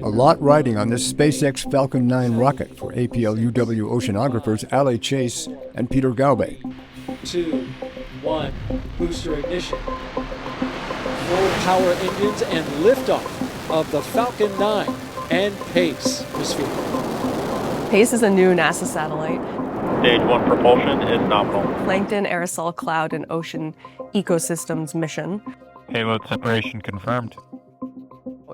A lot riding on this SpaceX Falcon 9 rocket for APL UW oceanographers Ale Chase and Peter Gaube. 2, 1, booster ignition. Full power engines and liftoff of the Falcon 9 and PACE sphere. PACE is a new NASA satellite. Stage 1 propulsion is nominal. Plankton, aerosol cloud, and ocean ecosystems mission. Payload separation confirmed.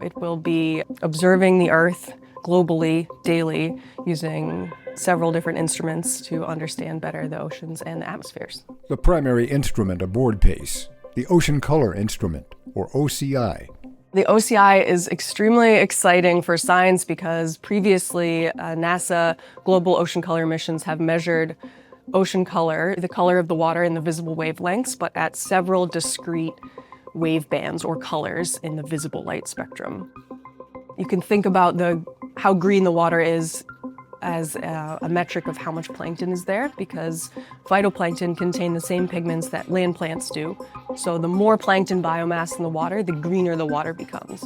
It will be observing the Earth globally, daily, using several different instruments to understand better the oceans and the atmospheres. The primary instrument aboard PACE, the Ocean Color Instrument, or OCI. The OCI is extremely exciting for science because previously NASA global ocean color missions have measured ocean color, the color of the water in the visible wavelengths, but at several discrete wave bands or colors in the visible light spectrum. You can think about how green the water is as a metric of how much plankton is there, because phytoplankton contain the same pigments that land plants do. So the more plankton biomass in the water, the greener the water becomes.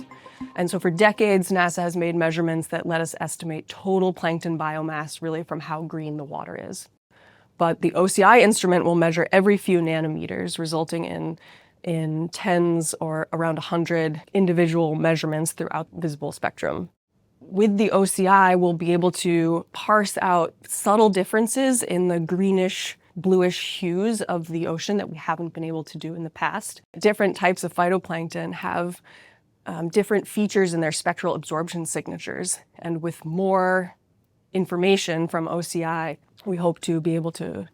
And so for decades, NASA has made measurements that let us estimate total plankton biomass really from how green the water is. But the OCI instrument will measure every few nanometers, resulting in tens or around 100 individual measurements throughout the visible spectrum. With the OCI, we'll be able to parse out subtle differences in the greenish, bluish hues of the ocean that we haven't been able to do in the past. Different types of phytoplankton have different features in their spectral absorption signatures. And with more information from OCI, we hope to be able to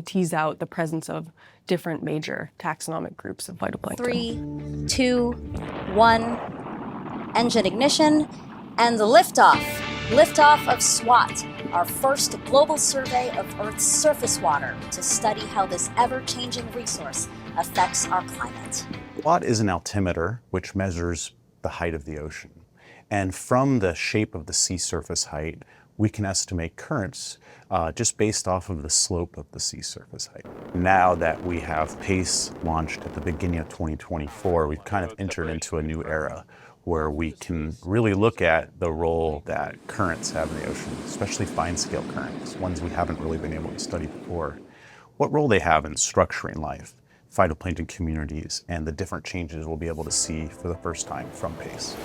tease out the presence of different major taxonomic groups of phytoplankton. 3, 2, 1, engine ignition, and the liftoff. Liftoff of SWOT, our first global survey of Earth's surface water to study how this ever-changing resource affects our climate. SWOT is an altimeter which measures the height of the ocean. And from the shape of the sea surface height, we can estimate currents just based off of the slope of the sea surface height. Now that we have PACE launched at the beginning of 2024, we've kind of entered into a new era where we can really look at the role that currents have in the ocean, especially fine-scale currents, ones we haven't really been able to study before. What role they have in structuring life, phytoplankton communities, and the different changes we'll be able to see for the first time from PACE.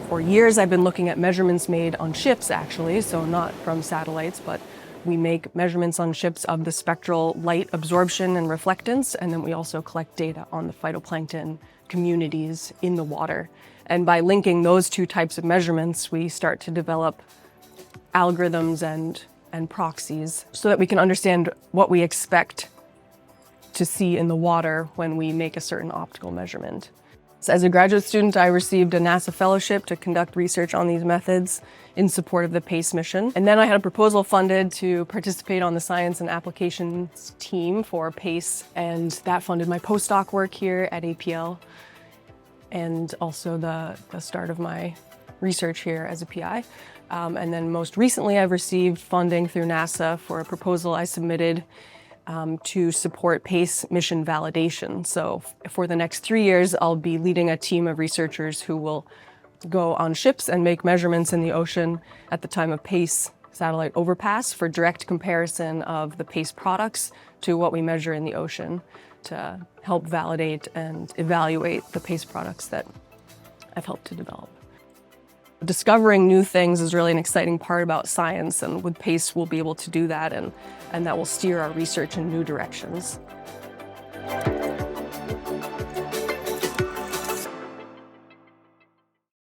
For years, I've been looking at measurements made on ships, actually, so not from satellites, but we make measurements on ships of the spectral light absorption and reflectance, and then we also collect data on the phytoplankton communities in the water. And by linking those two types of measurements, we start to develop algorithms and proxies so that we can understand what we expect to see in the water when we make a certain optical measurement. So as a graduate student, I received a NASA fellowship to conduct research on these methods in support of the PACE mission. And then I had a proposal funded to participate on the science and applications team for PACE, and that funded my postdoc work here at APL, and also the start of my research here as a PI. And then most recently, I've received funding through NASA for a proposal I submitted to support PACE mission validation. So for the next 3 years, I'll be leading a team of researchers who will go on ships and make measurements in the ocean at the time of PACE satellite overpass for direct comparison of the PACE products to what we measure in the ocean to help validate and evaluate the PACE products that I've helped to develop. Discovering new things is really an exciting part about science, and with PACE we'll be able to do that, and that will steer our research in new directions.